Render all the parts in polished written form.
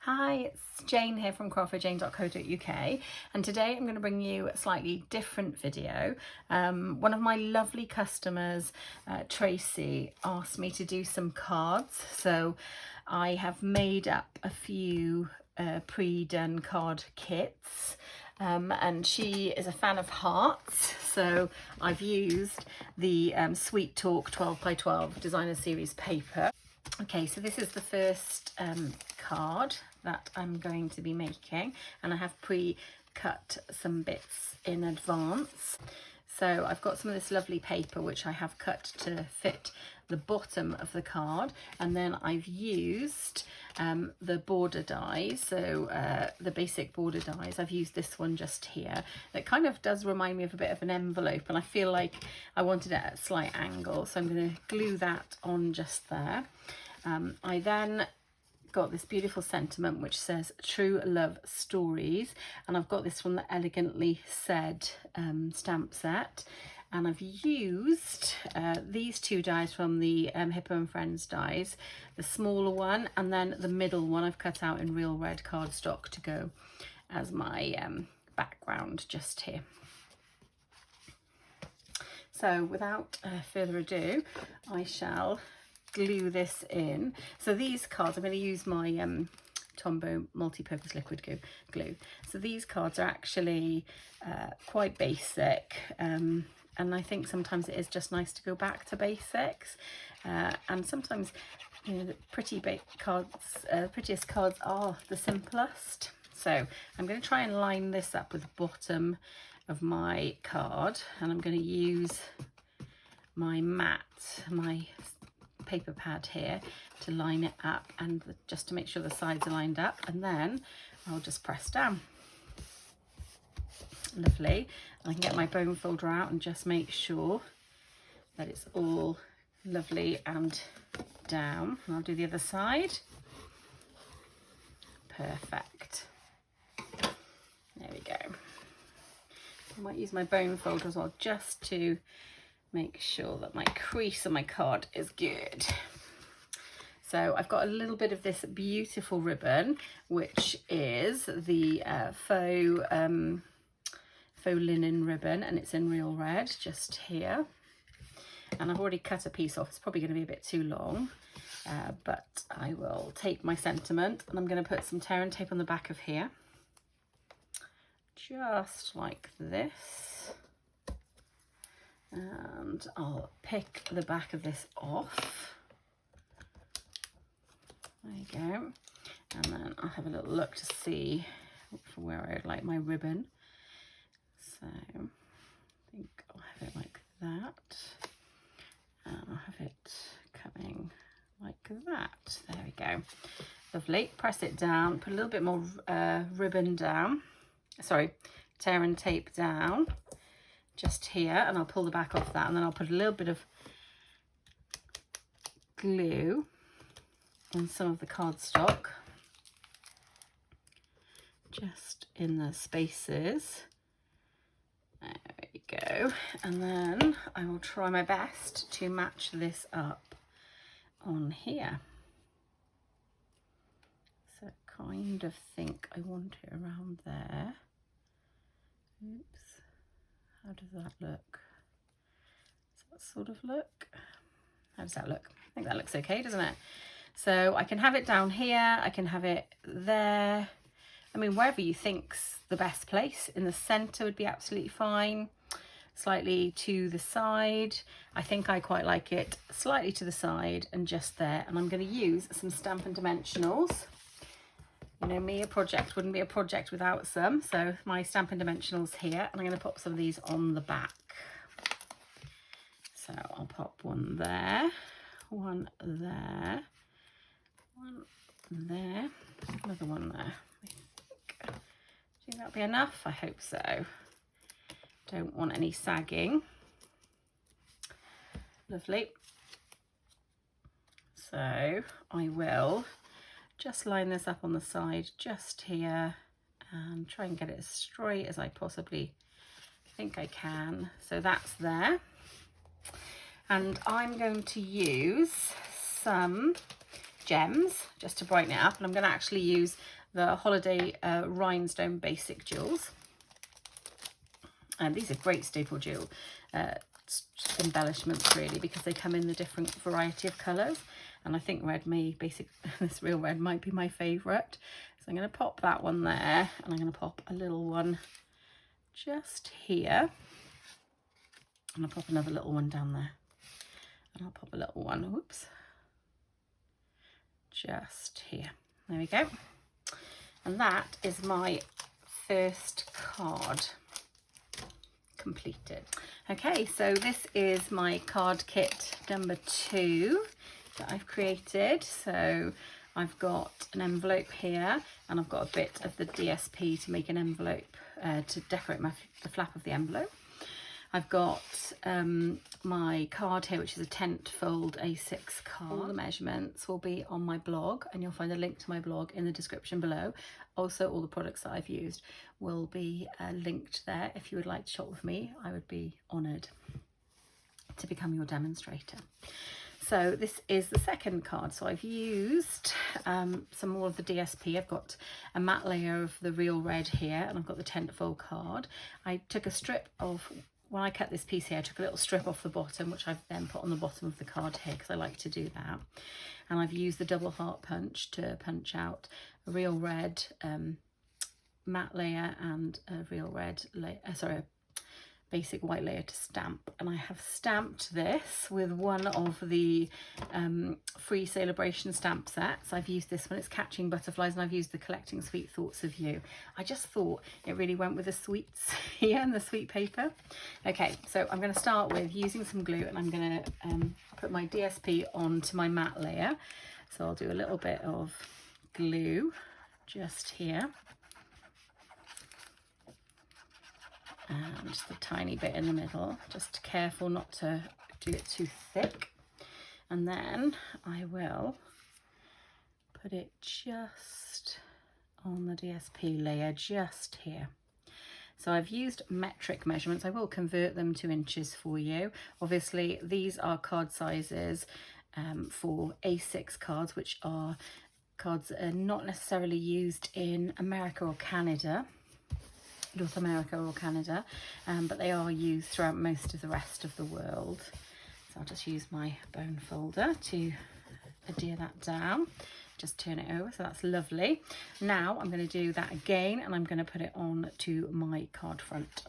Hi, it's Jane here from craftforjane.co.uk, and today I'm going to bring you a slightly different video. One of my lovely customers, Tracy, asked me to do some cards, so I have made up a few pre-done card kits. And she is a fan of hearts, so I've used the Sweet Talk 12x12 designer series paper. Okay, so this is the first card that I'm going to be making, and I have pre-cut some bits in advance. So I've got some of this lovely paper which I have cut to fit the bottom of the card, and then I've used the border dies, so the basic border dies. I've used this one just here that kind of does remind me of a bit of an envelope, and I feel like I wanted it at a slight angle, so I'm going to glue that on just there. I then got this beautiful sentiment which says True Love Stories, and I've got this from the Elegantly Said stamp set, and I've used these two dies from the Hippo and Friends dies, the smaller one and then the middle one I've cut out in real red cardstock to go as my background just here. So without further ado, I shall glue this in. So these cards, I'm going to use my Tombow multi-purpose liquid glue. So these cards are actually quite basic, and I think sometimes it is just nice to go back to basics, and sometimes, you know, the prettiest cards are the simplest. So I'm going to try and line this up with the bottom of my card, and I'm going to use my my paper pad here to line it up, and just to make sure the sides are lined up, and then I'll just press down. Lovely. I can get my bone folder out and just make sure that it's all lovely and down, and I'll do the other side. Perfect. There we go. I might use my bone folder as well just to make sure that my crease on my card is good. So I've got a little bit of this beautiful ribbon, which is the faux linen ribbon, and it's in real red just here. And I've already cut a piece off. It's probably going to be a bit too long, but I will take my sentiment, and I'm going to put some tear and tape on the back of here, just like this. And I'll pick the back of this off. There you go. And then I'll have a little look to see from where I would like my ribbon. So I think I'll have it like that. And I'll have it coming like that. There we go. Lovely. Press it down. Put a little bit more ribbon down. Sorry, tear and tape down. Just here, and I'll pull the back off that, and then I'll put a little bit of glue on some of the cardstock just in the spaces. There we go. And then I will try my best to match this up on here. So I kind of think I want it around there. Oops. How does that look? Does that sort of look? How does that look? I think that looks okay, doesn't it? So I can have it down here, I can have it there. I mean, wherever you think's the best place. In the center would be absolutely fine. Slightly to the side. I think I quite like it slightly to the side and just there. And I'm going to use some Stampin' Dimensionals. You know me, a project wouldn't be a project without some. So my Stampin' Dimensionals here, and I'm going to pop some of these on the back. So I'll pop one there, one there, one there, another one there. Do you think that'll be enough? I hope so. Don't want any sagging. Lovely. So I will just line this up on the side just here and try and get it as straight as I possibly think I can. So that's there. And I'm going to use some gems just to brighten it up, and I'm going to actually use the Holiday Rhinestone Basic Jewels. And these are great staple jewel embellishments really, because they come in the different variety of colours, and I think this real red might be my favourite. So I'm going to pop that one there, and I'm going to pop a little one just here, and I'll pop another little one down there, and I'll pop a little one, whoops, just here. There we go. And that is my first card completed. Okay, so this is my card kit number 2 that I've created. So I've got an envelope here, and I've got a bit of the DSP to make an envelope to decorate the flap of the envelope. I've got my card here, which is a tent fold A6 card. All the measurements will be on my blog, and you'll find a link to my blog in the description below. Also, all the products that I've used will be linked there. If you would like to shop with me, I would be honoured to become your demonstrator. So this is the second card. So I've used some more of the DSP. I've got a matte layer of the real red here, and I've got the tent fold card. I took a strip of, when I cut this piece here, I took a little strip off the bottom, which I've then put on the bottom of the card here, because I like to do that. And I've used the double heart punch to punch out a real red matte layer and a real red layer, a basic white layer to stamp. And I have stamped this with one of the free Celebration stamp sets. I've used this one, it's Catching Butterflies, and I've used the Collecting Sweet Thoughts of You. I just thought it really went with the sweets here and the sweet paper. Okay, so I'm going to start with using some glue, and I'm going to put my DSP onto my matte layer. So I'll do a little bit of glue just here, and just a tiny bit in the middle, just careful not to do it too thick. And then I will put it just on the DSP layer just here. So I've used metric measurements. I will convert them to inches for you. Obviously these are card sizes for A6 cards, which are cards that are not necessarily used in America or Canada, North America or Canada, but they are used throughout most of the rest of the world. So I'll just use my bone folder to adhere that down, just turn it over, so that's lovely. Now I'm going to do that again, and I'm going to put it on to my card front.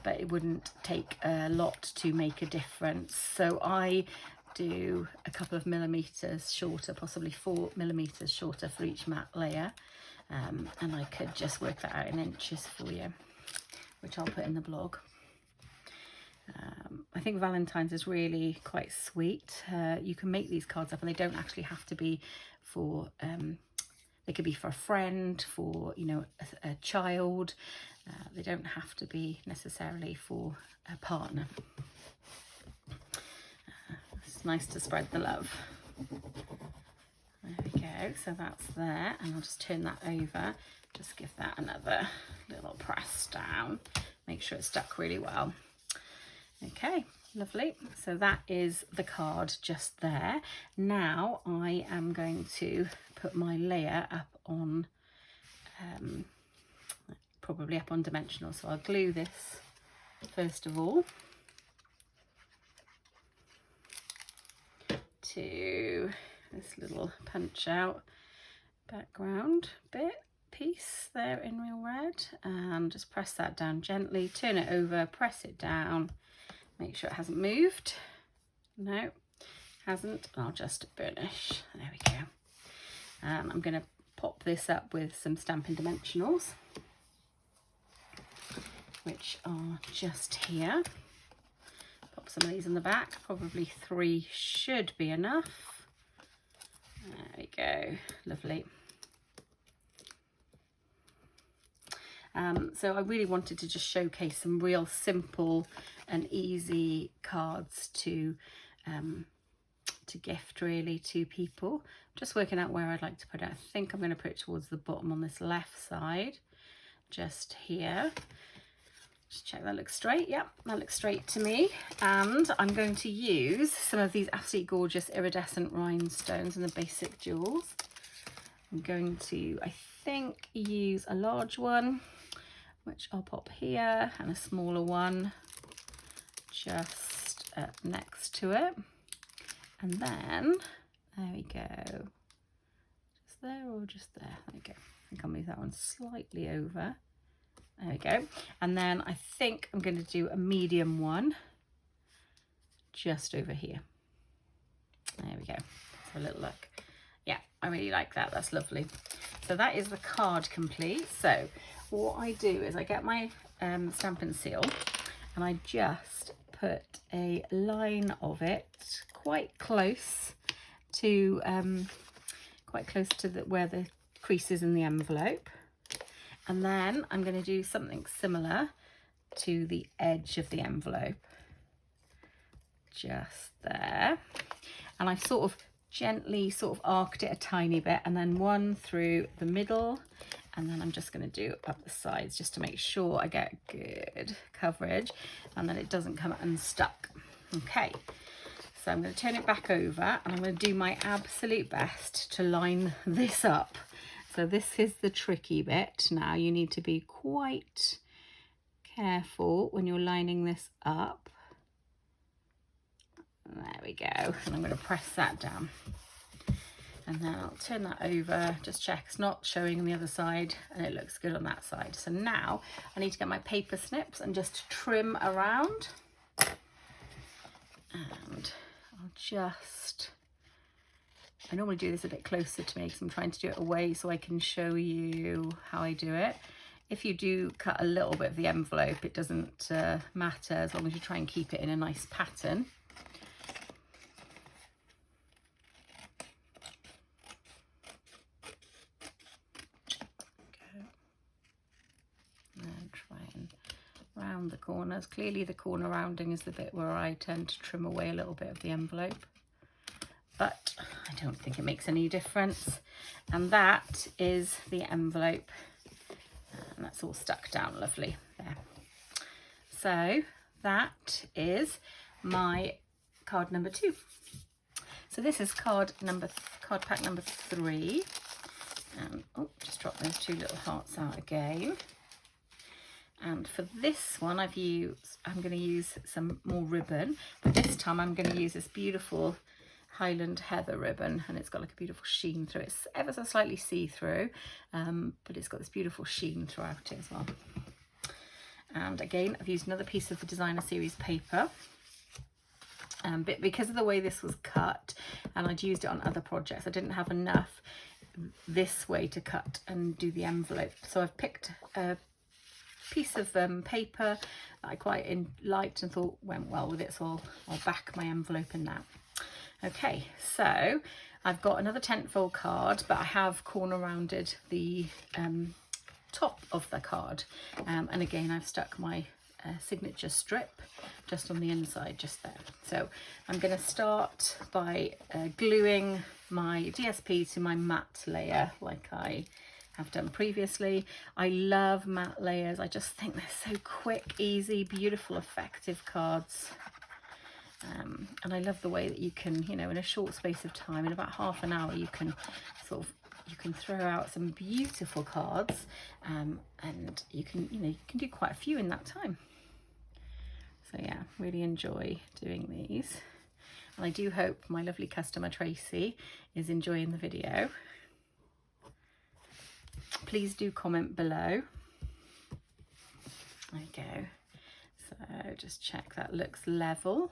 But it wouldn't take a lot to make a difference, so I do a couple of millimeters shorter, possibly 4 millimeters shorter for each matte layer. And I could just work that out in inches for you, which I'll put in the blog. I think Valentine's is really quite sweet. You can make these cards up, and they don't actually have to be for, they could be for a friend, for, you know, a child. They don't have to be necessarily for a partner. It's nice to spread the love. There we go, so that's there, and I'll just turn that over, just give that another little press down, make sure it's stuck really well. Okay, lovely, so that is the card just there. Now I am going to put my layer up on, probably up on dimensional, so I'll glue this first of all to this little punch out background piece there in real red, and just press that down gently, turn it over, press it down, make sure it hasn't moved. No, hasn't. I'll just burnish. There we go. I'm going to pop this up with some Stampin' Dimensionals, which are just here. Pop some of these in the back, probably 3 should be enough. There we go, lovely. So I really wanted to just showcase some real simple and easy cards to gift really to people. Just working out where I'd like to put it. I think I'm going to put it towards the bottom on this left side, just here. Just check that looks straight. Yep, that looks straight to me. And I'm going to use some of these absolutely gorgeous iridescent rhinestones and the basic jewels. I'm going to, I think, use a large one, which I'll pop here, and a smaller one just next to it. And then, there we go. Just there or just there? There we go. I think I'll move that one slightly over. There we go. And then I think I'm going to do a medium one just over here. There we go. So a little look. Yeah, I really like that. That's lovely. So that is the card complete. So what I do is I get my Stampin' seal and I just put a line of it quite close to where the crease is in the envelope. And then I'm going to do something similar to the edge of the envelope, just there. And I've sort of gently sort of arced it a tiny bit, and then one through the middle, and then I'm just going to do up the sides just to make sure I get good coverage and that it doesn't come unstuck. Okay, so I'm going to turn it back over and I'm going to do my absolute best to line this up. So this is the tricky bit. Now you need to be quite careful when you're lining this up. There we go. And I'm going to press that down. And then I'll turn that over, just check it's not showing on the other side, and it looks good on that side. So now I need to get my paper snips and just trim around. And I'll just, I normally do this a bit closer to me because I'm trying to do it away so I can show you how I do it. If you do cut a little bit of the envelope, it doesn't matter as long as you try and keep it in a nice pattern. And try and round the corners. Clearly the corner rounding is the bit where I tend to trim away a little bit of the envelope, but I don't think it makes any difference. And that is the envelope, and that's all stuck down lovely there. So that is my card number 2. So this is card pack number 3, and oh, just drop those 2 little hearts out again. And for this one I'm going to use some more ribbon, but this time I'm going to use this beautiful Highland Heather ribbon, and it's got like a beautiful sheen through it. It's ever so slightly see-through, but it's got this beautiful sheen throughout it as well. And again, I've used another piece of the designer series paper, but because of the way this was cut, and I'd used it on other projects, I didn't have enough this way to cut and do the envelope. So I've picked a piece of paper that I quite liked and thought went well with it, so I'll back my envelope in that. Okay, so I've got another tentfold card, but I have corner rounded the top of the card, and again I've stuck my signature strip just on the inside, just there. So I'm going to start by gluing my DSP to my matte layer like I have done previously. I love matte layers. I just think they're so quick, easy, beautiful, effective cards. And I love the way that you can, you know, in a short space of time, in about half an hour, you can throw out some beautiful cards, and you can do quite a few in that time. So yeah, really enjoy doing these. And I do hope my lovely customer Tracy is enjoying the video. Please do comment below. There we go. So just check that looks level.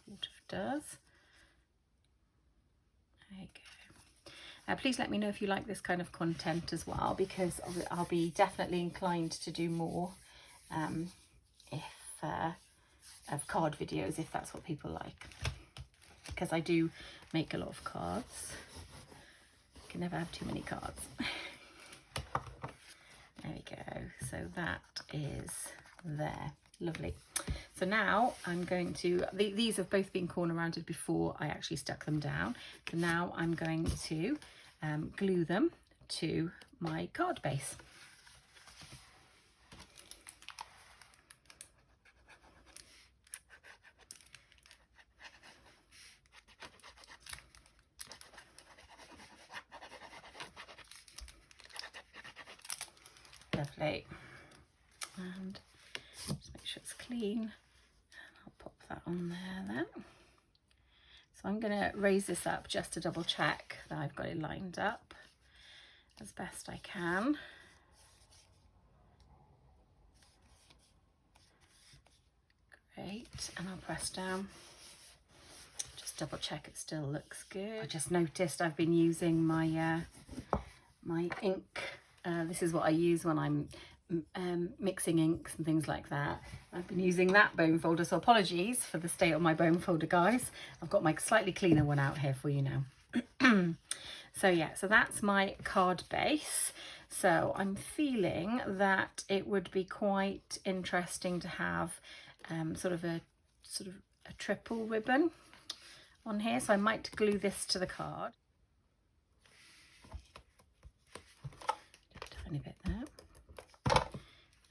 Sort of does. There you go. Please let me know if you like this kind of content as well, because I'll be definitely inclined to do more of card videos if that's what people like, because I do make a lot of cards. You can never have too many cards. There we go. So that is there. Lovely. So now I'm going to, these have both been corner rounded before I actually stuck them down. So now I'm going to glue them to my card base. Lovely. And just make sure it's clean. I'll pop that on there then. So I'm going to raise this up just to double check that I've got it lined up as best I can. Great, and I'll press down. Just double check it still looks good. I just noticed I've been using my my ink. This is what I use when I'm mixing inks and things like that. I've been using that bone folder, so apologies for the state of my bone folder, guys. I've got my slightly cleaner one out here for you now. So yeah, so that's my card base. So I'm feeling that it would be quite interesting to have sort of a triple ribbon on here. So I might glue this to the card. Tiny bit there.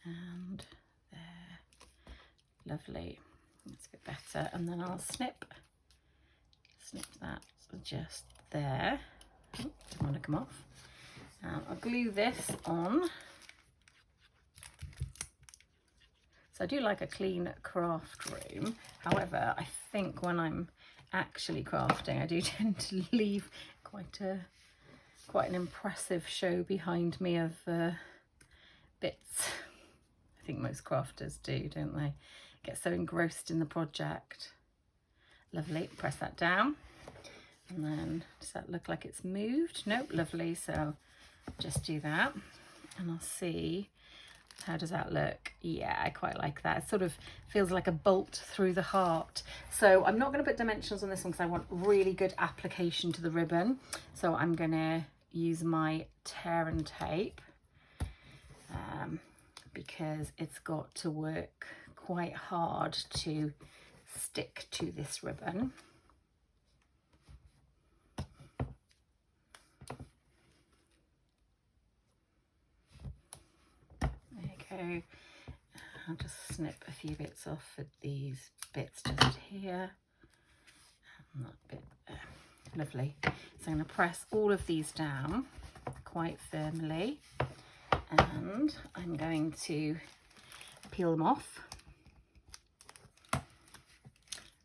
And there. Lovely. That's a bit better. And then I'll snip that just there. Oh, didn't want to come off. I'll glue this on. So I do like a clean craft room. However, I think when I'm actually crafting, I do tend to leave quite an impressive show behind me of bits. I think most crafters do, don't they? Get so engrossed in the project. Lovely, press that down. And then, does that look like it's moved? Nope, lovely. So just do that and I'll see, how does that look? Yeah, I quite like that. It sort of feels like a bolt through the heart. So I'm not going to put dimensions on this one because I want really good application to the ribbon. So I'm going to use my tear and tape because it's got to work quite hard to stick to this ribbon. There. I'll just snip a few bits off with these bits just here and that bit there. Lovely. So I'm going to press all of these down quite firmly and I'm going to peel them off.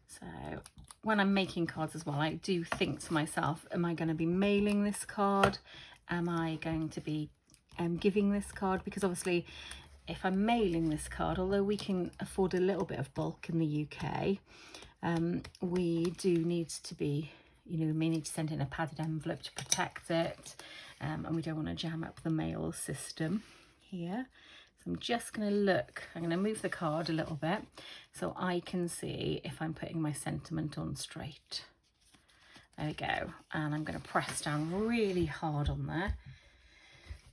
So when I'm making cards as well, I do think to myself, am I going to be mailing this card? Am I going to be giving this card? Because obviously if I'm mailing this card, although we can afford a little bit of bulk in the UK, we do need to be, you know, we may need to send in a padded envelope to protect it, and we don't want to jam up the mail system here. So I'm just going to look, I'm going to move the card a little bit so I can see if I'm putting my sentiment on straight. There we go. And I'm going to press down really hard on there.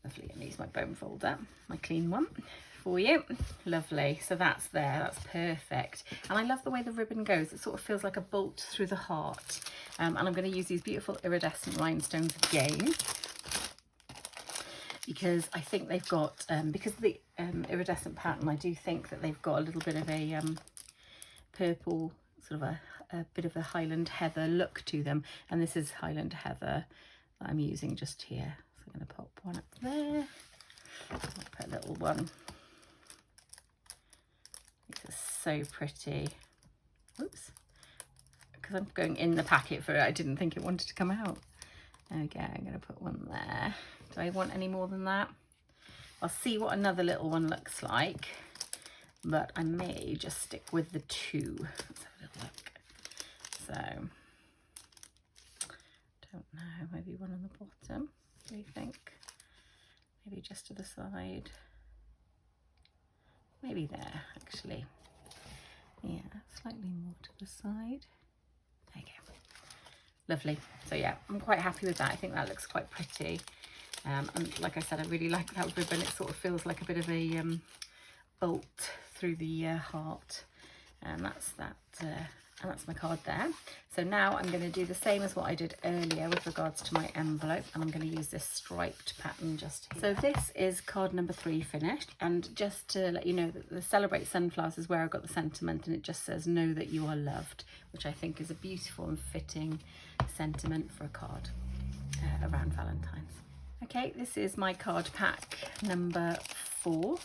Lovely, and use my bone folder, my clean one for you. Lovely, so that's there, that's perfect. And I love the way the ribbon goes. It sort of feels like a bolt through the heart. And I'm going to use these beautiful iridescent rhinestones again because I think they've got, because of the iridescent pattern, I do think that they've got a little bit of a purple, sort of a bit of a Highland Heather look to them. And this is Highland Heather that I'm using just here. I'm going to pop one up there. I'll put a little one. These are so pretty. Oops. Because I'm going in the packet for it, I didn't think it wanted to come out. Okay, I'm going to put one there. Do I want any more than that? I'll see what another little one looks like, but I may just stick with the two. Let's have a little look. So, don't know, maybe one on the bottom. What do you think? Maybe just to the side. Maybe there, actually. Yeah, slightly more to the side. There you go. Lovely. So yeah, I'm quite happy with that. I think that looks quite pretty. And like I said, I really like that ribbon. It sort of feels like a bit of a bolt through the heart. And that's that. And that's my card there. So now I'm going to do the same as what I did earlier with regards to my envelope, and I'm going to use this striped pattern just here. So this is card number 3 finished, and just to let you know that the Celebrate Sunflowers is where I got the sentiment, and it just says know that you are loved, which I think is a beautiful and fitting sentiment for a card around Valentine's. Okay, this is my card pack number 4.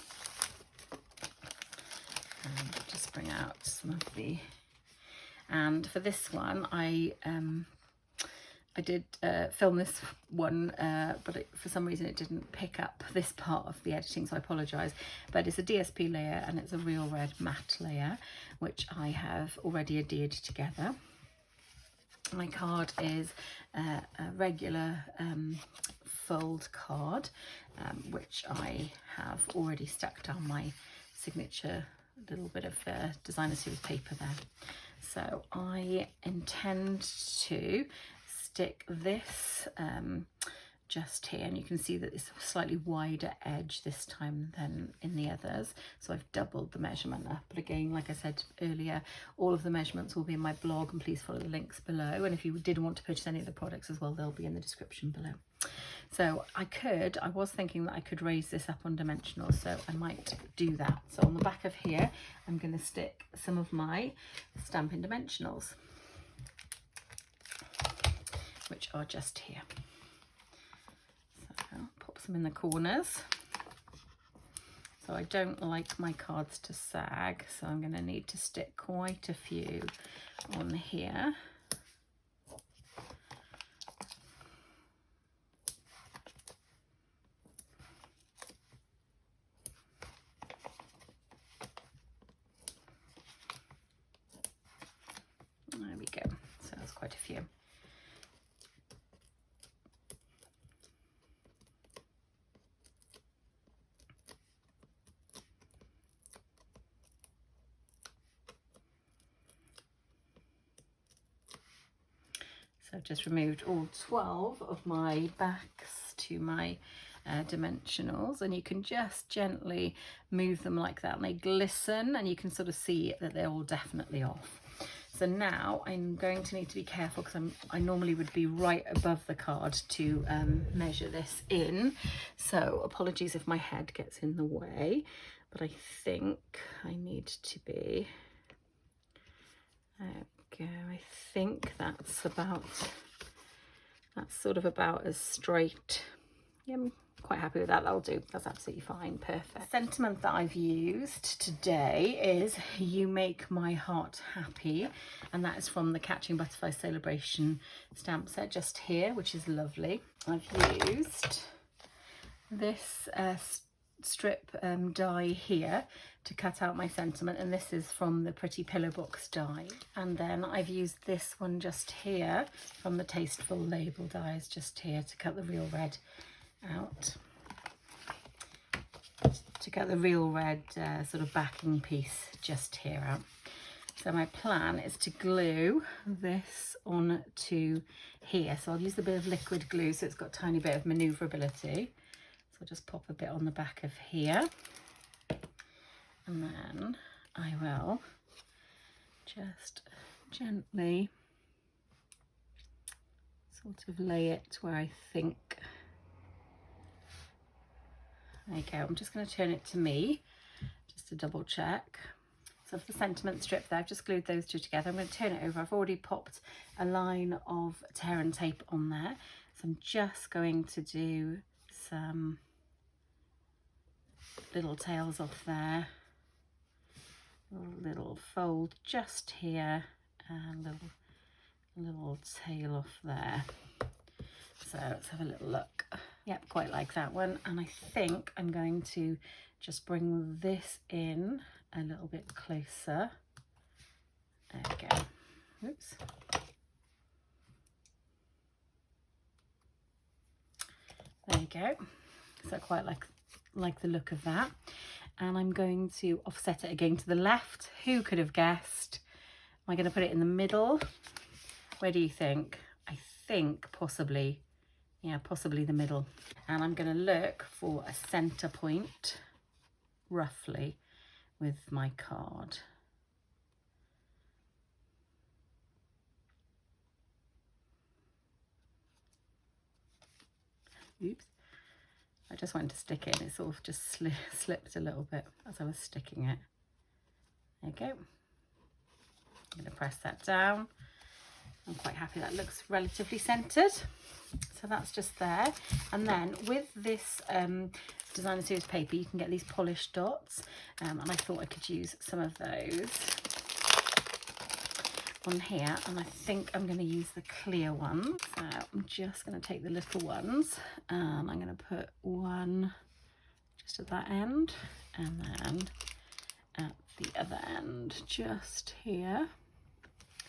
And just bring out some of the, and for this one I did film this one, but for some reason it didn't pick up this part of the editing, so I apologise. But it's a DSP layer and it's a real red matte layer, which I have already adhered together. My card is a regular fold card, which I have already stuck down my signature little bit of designer series paper there. So I intend to stick this just here, and you can see that it's a slightly wider edge this time than in the others, so I've doubled the measurement up. But again, like I said earlier, all of the measurements will be in my blog, and please follow the links below, and if you did want to purchase any of the products as well, they'll be in the description below. So I was thinking that I could raise this up on dimensional, so I might do that. So on the back of here I'm going to stick some of my Stampin' dimensionals, which are just here. So I'll pop some in the corners. So I don't like my cards to sag, so I'm going to need to stick quite a few on here. There we go. So that's quite a few. So I've just removed all 12 of my backs to my dimensionals, and you can just gently move them like that and they glisten, and you can sort of see that they're all definitely off. So now I'm going to need to be careful, because I normally would be right above the card to measure this in. So apologies if my head gets in the way, but I think I need to be, there we go, I think that's sort of about as straight. Yeah, I'm quite happy with that. That'll do. That's absolutely fine. Perfect. The sentiment that I've used today is "You Make My Heart Happy," and that is from the Catching Butterfly Celebration stamp set just here, which is lovely. I've used this strip die here to cut out my sentiment, and this is from the Pretty Pillow Box die. And then I've used this one just here from the Tasteful label dies just here to cut the real red out, to get the real red sort of backing piece just here out. So my plan is to glue this on to here. So I'll use a bit of liquid glue so it's got a tiny bit of manoeuvrability. So I'll just pop a bit on the back of here, and then I will just gently sort of lay it where I think. There you go. I'm just going to turn it to me just to double check. So for the sentiment strip there, I've just glued those two together. I'm going to turn it over. I've already popped a line of tear and tape on there. So I'm just going to do some little tails off there. A little fold just here, and a little tail off there. So let's have a little look. Yep, quite like that one. And I think I'm going to just bring this in a little bit closer. There we go. Oops. There you go. So I quite like the look of that. And I'm going to offset it again to the left. Who could have guessed? Am I going to put it in the middle? Where do you think? I think possibly, yeah, possibly the middle. And I'm going to look for a center point, roughly, with my card. Oops. I just went to stick it and it sort of just slipped a little bit as I was sticking it. There you go. I'm going to press that down. I'm quite happy that looks relatively centered. So that's just there. And then with this designer series paper, you can get these polished dots, and I thought I could use some of those on here, and I think I'm going to use the clear one. So I'm just going to take the little ones, and I'm going to put one just at that end, and then at the other end just here.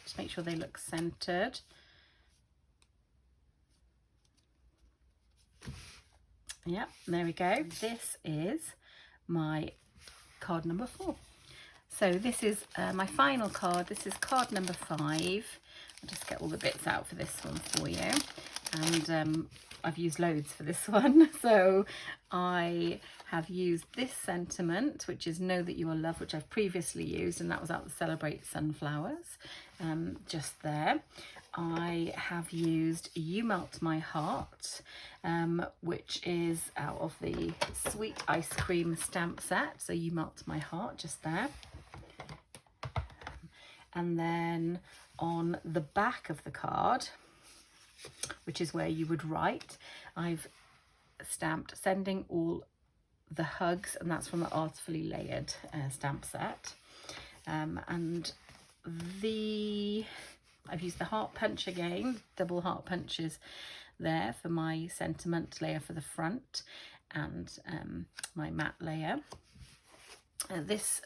Just make sure they look centered. Yep, there we go. This is my card number 4. So this is my final card. This is card number 5. I'll just get all the bits out for this one for you. And I've used loads for this one. So I have used this sentiment, which is Know That You Are Loved, which I've previously used, and that was out the Celebrate Sunflowers, just there. I have used You Melt My Heart, which is out of the Sweet Ice Cream stamp set. So You Melt My Heart, just there. And then on the back of the card, which is where you would write, I've stamped Sending All the Hugs, and that's from the Artfully Layered stamp set. And I've used the heart punch again, double heart punches there for my sentiment layer for the front, and my matte layer. This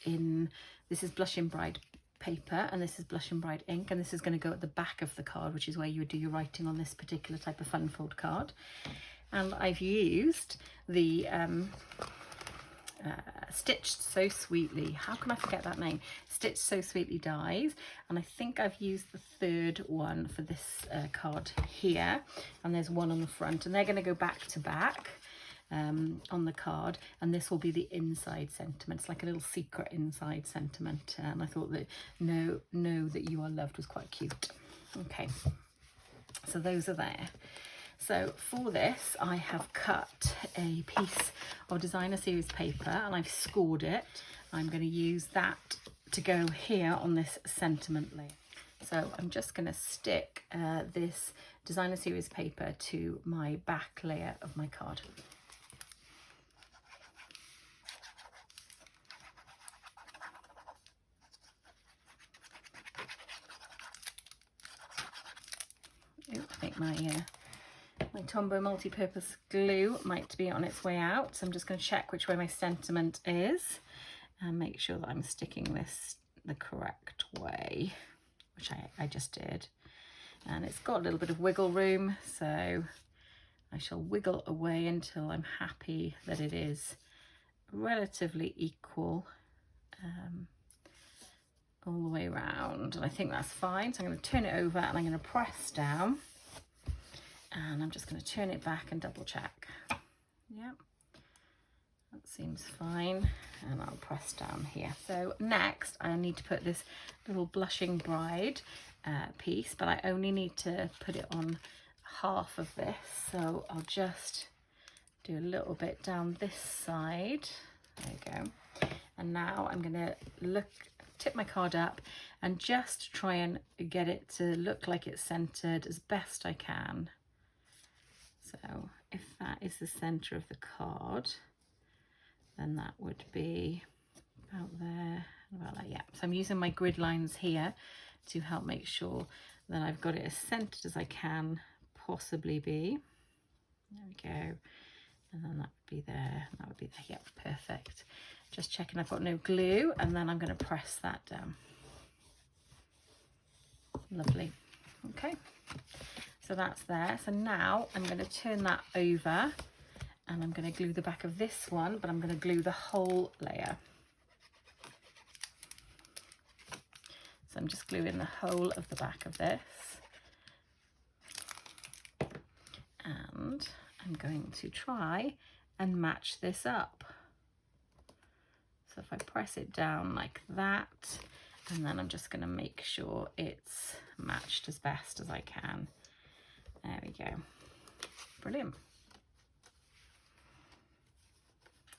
is Blush and Bride paper, and this is Blush and Bride ink, and this is going to go at the back of the card, which is where you would do your writing on this particular type of fun fold card. And I've used the Stitched So Sweetly, how can I forget that name? Stitched So Sweetly dies, and I think I've used the third one for this card here, and there's one on the front, and they're going to go back to back on the card, and this will be the inside sentiment. It's like a little secret inside sentiment, and I thought that Know That You Are Loved was quite cute. Okay, so those are there. So for this, I have cut a piece of designer series paper, and I've scored it. I'm going to use that to go here on this sentiment layer. So I'm just going to stick this designer series paper to my back layer of my card. I think my Tombow multi-purpose glue might be on its way out, so I'm just going to check which way my sentiment is and make sure that I'm sticking this the correct way, which I just did. And it's got a little bit of wiggle room, so I shall wiggle away until I'm happy that it is relatively equal all the way around, and I think that's fine. So I'm going to turn it over, and I'm going to press down, and I'm just going to turn it back and double check. Yep, that seems fine, and I'll press down here. So next I need to put this little Blushing Bride piece, but I only need to put it on half of this, so I'll just do a little bit down this side. There we go. And now I'm going to tip my card up and just try and get it to look like it's centered as best I can. So if that is the center of the card, then that would be about there, about that. Yeah, so I'm using my grid lines here to help make sure that I've got it as centered as I can possibly be. There we go. And then that would be there, and that would be there. Yep, perfect. Just checking I've got no glue, and then I'm going to press that down. Lovely. Okay, so that's there. So now I'm going to turn that over, and I'm going to glue the back of this one, but I'm going to glue the whole layer. So I'm just gluing the whole of the back of this, and I'm going to try and match this up. So if I press it down like that, and then I'm just going to make sure it's matched as best as I can. There we go. Brilliant.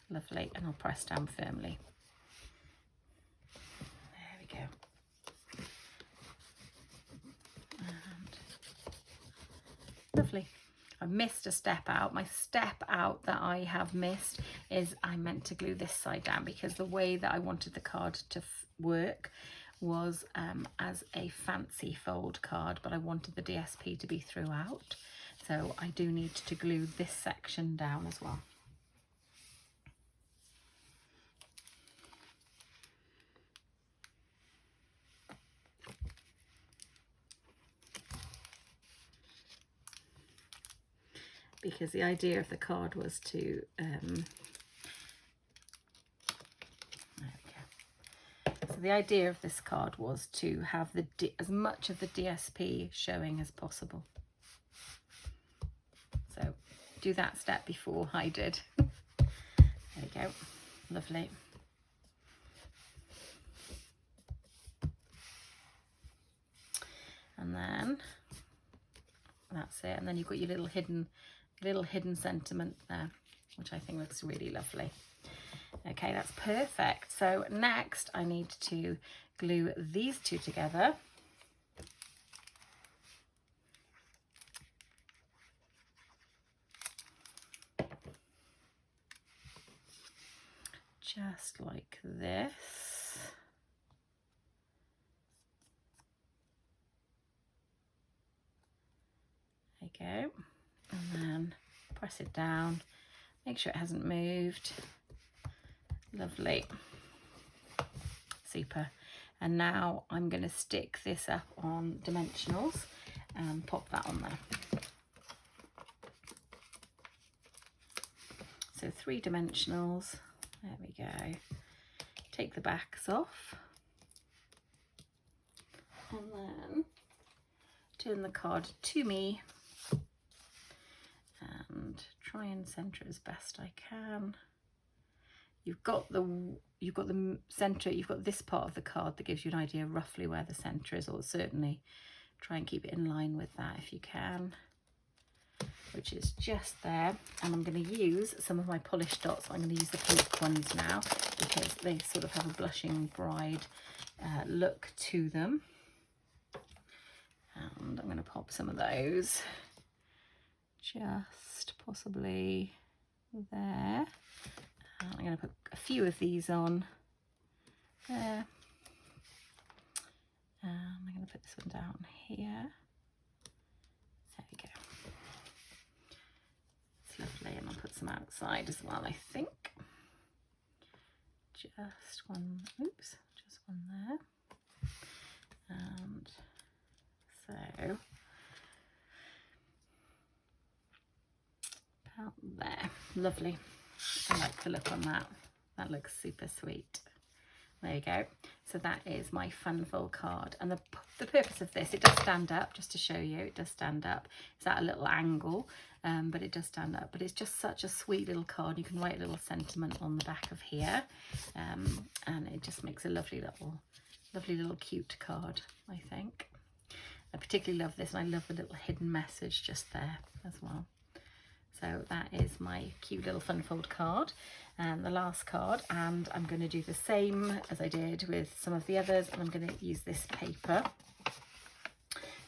Lovely. And I'll press down firmly. There we go. lovely. I missed a step out. My step out that I have missed is I meant to glue this side down, because the way that I wanted the card to work was as a fancy fold card, but I wanted the DSP to be throughout. So I do need to glue this section down as well. Because the idea of the card was to so the idea of this card was to have as much of the DSP showing as possible. So do that step before I did. There we go, lovely. And then that's it, and then you've got your little hidden sentiment there, which I think looks really lovely. Okay, that's perfect. So next I need to glue these two together. Just like this. There you go. And then press it down, make sure it hasn't moved. Lovely, super. And now I'm going to stick this up on dimensionals and pop that on there. So 3 dimensionals, there we go. Take the backs off and then turn the card to me and try and center it as best I can. You've got the center, you've got this part of the card that gives you an idea roughly where the center is, or certainly try and keep it in line with that if you can, which is just there. And I'm going to use some of my polished dots. I'm going to use the pink ones now because they sort of have a blushing bride look to them. And I'm going to pop some of those just possibly there. And I'm going to put a few of these on there. And I'm going to put this one down here. There we go. It's lovely. And I'll put some outside as well, I think. Just one, oops, just one there. And so about there. Lovely. I like the look on that. That looks super sweet. There you go. So that is my fun fold card. And the purpose of this, it does stand up, just to show you, it does stand up. It's at a little angle, but it does stand up. But it's just such a sweet little card. You can write a little sentiment on the back of here. And it just makes a lovely little cute card, I think. I particularly love this, and I love the little hidden message just there as well. So that is my cute little fun fold card, and the last card, and I'm going to do the same as I did with some of the others, and I'm going to use this paper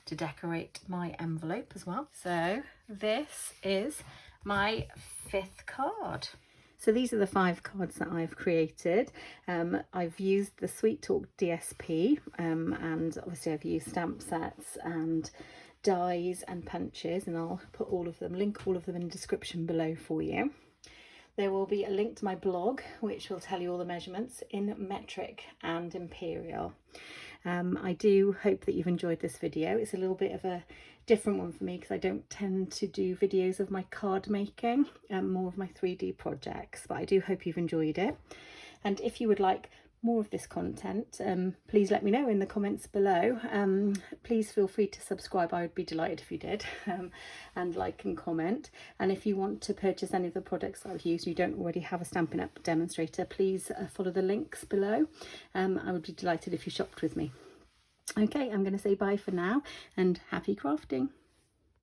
to decorate my envelope as well. So this is my 5th card. So these are the 5 cards that I've created. I've used the Sweet Talk DSP, and obviously I've used stamp sets and dies and punches, and I'll put link all of them in the description below for you. There will be a link to my blog which will tell you all the measurements in metric and imperial. I do hope that you've enjoyed this video. It's a little bit of a different one for me because I don't tend to do videos of my card making, more of my 3D projects, but I do hope you've enjoyed it. And if you would like more of this content, please let me know in the comments below. Please feel free to subscribe. I would be delighted if you did, and like and comment. And if you want to purchase any of the products I've used, you don't already have a Stampin' Up demonstrator, please follow the links below. I would be delighted if you shopped with me. Okay, I'm going to say bye for now and happy crafting.